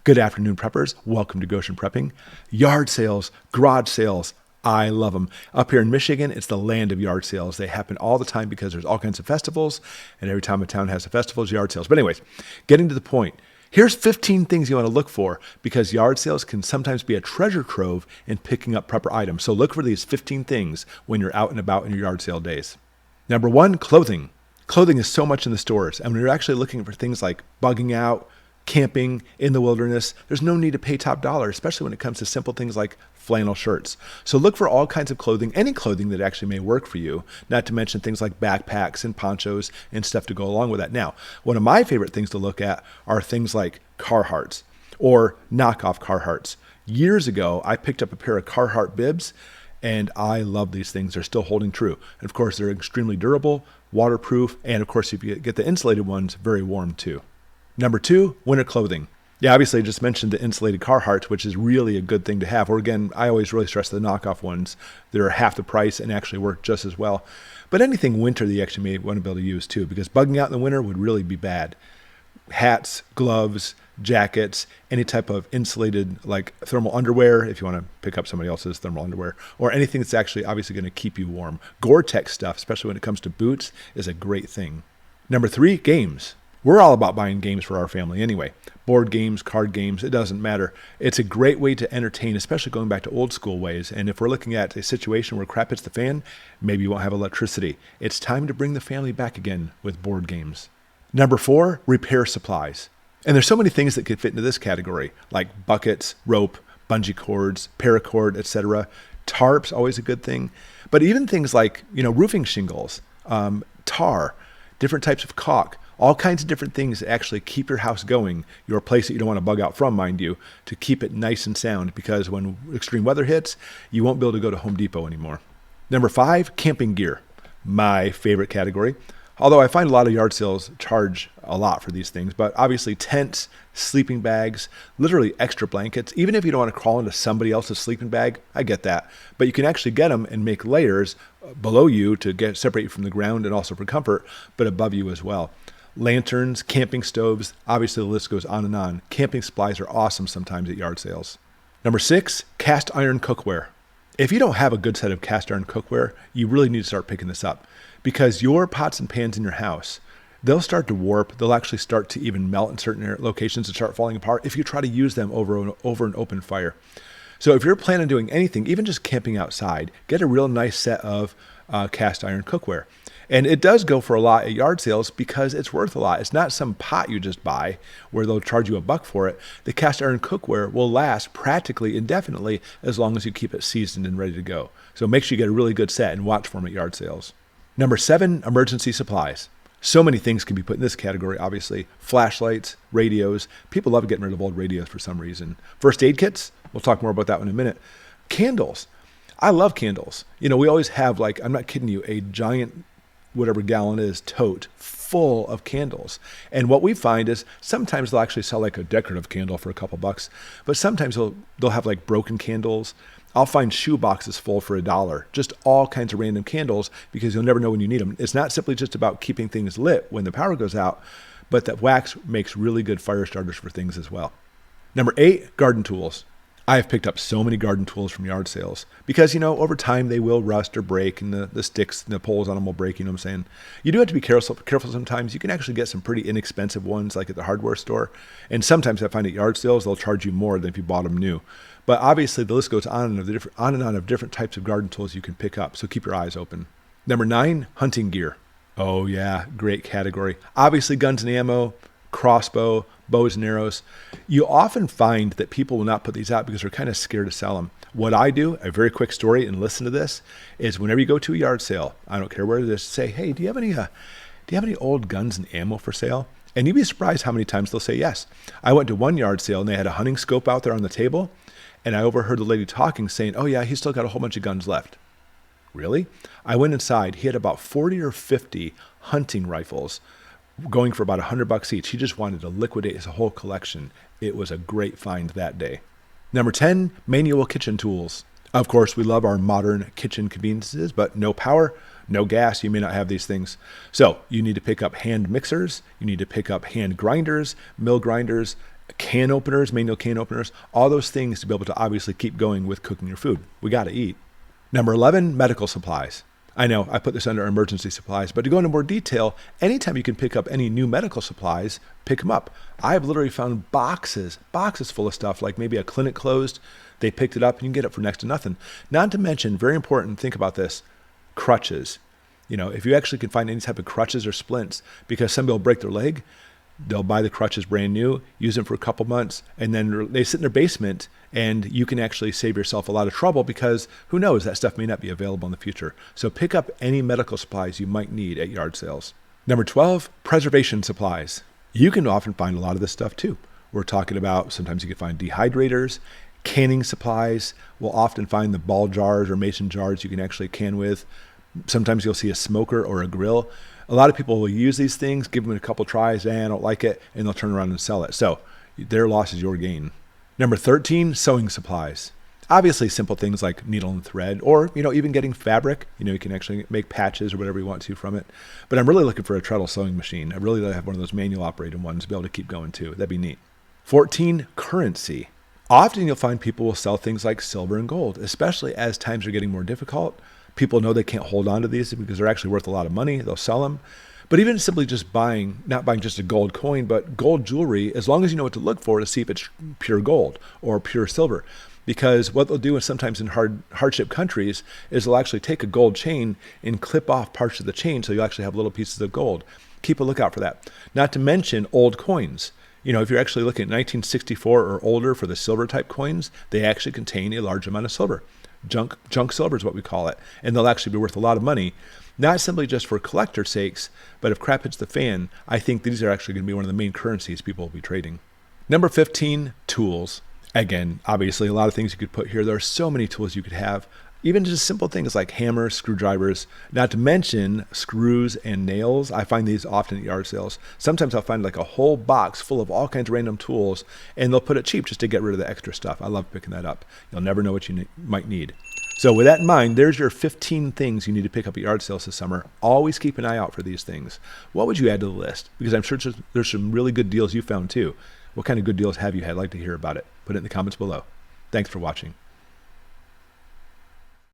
Good afternoon, preppers. Welcome to Goshen Prepping. Yard sales, garage sales, I love them. Up here in Michigan, it's the land of yard sales. They happen all the time because there's all kinds of festivals, and every time a town has a festival, it's yard sales. But anyways, getting to the point, here's 15 things you want to look for because yard sales can sometimes be a treasure trove in picking up prepper items. So look for these 15 things when you're out and about in your yard sale days. Number one, clothing. Clothing is so much in the stores, and when you're actually looking for things like bugging out, camping in the wilderness, there's no need to pay top dollar, especially when it comes to simple things like flannel shirts. So look for all kinds of clothing, any clothing that actually may work for you, not to mention things like backpacks and ponchos and stuff to go along with that. Now, one of my favorite things to look at are things like Carhartts or knockoff Carhartts. Years ago, I picked up a pair of Carhartt bibs, and I love these things. They're still holding true. And of course, they're extremely durable, waterproof, and of course, if you get the insulated ones, very warm too. Number two, winter clothing. Yeah, obviously I just mentioned the insulated Carhartt, which is really a good thing to have. Or again, I always really stress the knockoff ones. They're half the price and actually work just as well. But anything winter that you actually may want to be able to use too, because bugging out in the winter would really be bad. Hats, gloves, jackets, any type of insulated like thermal underwear, if you want to pick up somebody else's thermal underwear, or anything that's actually obviously going to keep you warm. Gore-Tex stuff, especially when it comes to boots, is a great thing. Number three, games. We're all about buying games for our family anyway. Board games, card games, it doesn't matter. It's a great way to entertain, especially going back to old school ways. And if we're looking at a situation where crap hits the fan, maybe you won't have electricity. It's time to bring the family back again with board games. Number four, repair supplies. And there's so many things that could fit into this category, like buckets, rope, bungee cords, paracord, etc. Tarps, always a good thing. But even things like, roofing shingles, tar, different types of caulk, all kinds of different things that actually keep your house going, your place that you don't want to bug out from, mind you, to keep it nice and sound, because when extreme weather hits, you won't be able to go to Home Depot anymore. Number five, camping gear. My favorite category. Although I find a lot of yard sales charge a lot for these things, but obviously tents, sleeping bags, literally extra blankets. Even if you don't want to crawl into somebody else's sleeping bag, I get that. But you can actually get them and make layers below you to separate you from the ground and also for comfort, but above you as well. Lanterns, camping stoves, obviously the list goes on and on. Camping supplies are awesome sometimes at yard sales. Number six, cast iron cookware. If you don't have a good set of cast iron cookware, you really need to start picking this up, because your pots and pans in your house, they'll start to warp. They'll actually start to even melt in certain locations and start falling apart if you try to use them over an open fire. So if you're planning on doing anything, even just camping outside, get a real nice set of cast iron cookware. And it does go for a lot at yard sales because it's worth a lot. It's not some pot you just buy where they'll charge you $1 for it. The cast iron cookware will last practically indefinitely as long as you keep it seasoned and ready to go. So make sure you get a really good set and watch for them at yard sales. Number seven, emergency supplies. So many things can be put in this category, obviously. Flashlights, radios. People love getting rid of old radios for some reason. First aid kits. We'll talk more about that in a minute. Candles. I love candles. We always have, I'm not kidding you, a giant whatever gallon is tote full of candles. And what we find is sometimes they'll actually sell like a decorative candle for a couple bucks, but sometimes they'll have like broken candles. I'll find shoe boxes full for $1, just all kinds of random candles, because you'll never know when you need them. It's not simply just about keeping things lit when the power goes out, but that wax makes really good fire starters for things as well. Number eight, garden tools. I have picked up so many garden tools from yard sales because, over time they will rust or break, and the sticks and the poles on them will break, what I'm saying? You do have to be careful sometimes. You can actually get some pretty inexpensive ones like at the hardware store. And sometimes I find at yard sales, they'll charge you more than if you bought them new. But obviously the list goes on and on of different types of garden tools you can pick up. So keep your eyes open. Number nine, hunting gear. Oh yeah, great category. Obviously guns and ammo, crossbow, bows and arrows. You often find that people will not put these out because they're kind of scared to sell them. What I do, a very quick story, and listen to this, is whenever you go to a yard sale, I don't care where it is, say, hey, do you have any old guns and ammo for sale? And you'd be surprised how many times they'll say yes. I went to one yard sale and they had a hunting scope out there on the table, and I overheard the lady talking saying, oh yeah, he's still got a whole bunch of guns left. Really? I went inside. He had about 40 or 50 hunting rifles going for about $100 each. He just wanted to liquidate his whole collection. It was a great find that day. Number 10, manual kitchen tools. Of course, we love our modern kitchen conveniences, but no power, no gas, you may not have these things. So you need to pick up hand mixers, you need to pick up hand grinders, mill grinders, can openers, manual can openers, all those things to be able to obviously keep going with cooking your food. We got to eat. Number 11, medical supplies. I know I put this under emergency supplies, but to go into more detail, anytime you can pick up any new medical supplies, pick them up. I have literally found boxes full of stuff, like maybe a clinic closed. They picked it up and you can get it for next to nothing. Not to mention, very important, think about this, crutches. If you actually can find any type of crutches or splints, because somebody will break their leg, they'll buy the crutches brand new, use them for a couple months, and then they sit in their basement, and you can actually save yourself a lot of trouble because who knows, that stuff may not be available in the future. So pick up any medical supplies you might need at yard sales. Number 12, preservation supplies. You can often find a lot of this stuff too. We're talking about sometimes you can find dehydrators, canning supplies. We'll often find the ball jars or mason jars you can actually can with. Sometimes you'll see a smoker or a grill. A lot of people will use these things, give them a couple tries, I don't like it, and they'll turn around and sell it. So their loss is your gain. Number 13, sewing supplies. Obviously simple things like needle and thread, or even getting fabric. You can actually make patches or whatever you want to from it. But I'm really looking for a treadle sewing machine. I really like to have one of those manual operated ones to be able to keep going too. That'd be neat. 14, currency. Often you'll find people will sell things like silver and gold, especially as times are getting more difficult. People know they can't hold on to these because they're actually worth a lot of money. They'll sell them. But even simply just not buying just a gold coin, but gold jewelry, as long as you know what to look for to see if it's pure gold or pure silver. Because what they'll do is sometimes in hardship countries is they'll actually take a gold chain and clip off parts of the chain so you actually have little pieces of gold. Keep a lookout for that. Not to mention old coins. If you're actually looking at 1964 or older for the silver type coins, they actually contain a large amount of silver. Junk silver is what we call it. And they'll actually be worth a lot of money, not simply just for collector's sakes, but if crap hits the fan, I think these are actually going to be one of the main currencies people will be trading. Number 15, tools. Again, obviously a lot of things you could put here. There are so many tools you could have. Even just simple things like hammers, screwdrivers, not to mention screws and nails. I find these often at yard sales. Sometimes I'll find like a whole box full of all kinds of random tools, and they'll put it cheap just to get rid of the extra stuff. I love picking that up. You'll never know what you might need. So with that in mind, there's your 15 things you need to pick up at yard sales this summer. Always keep an eye out for these things. What would you add to the list? Because I'm sure there's some really good deals you found too. What kind of good deals have you had? I'd like to hear about it. Put it in the comments below. Thanks for watching.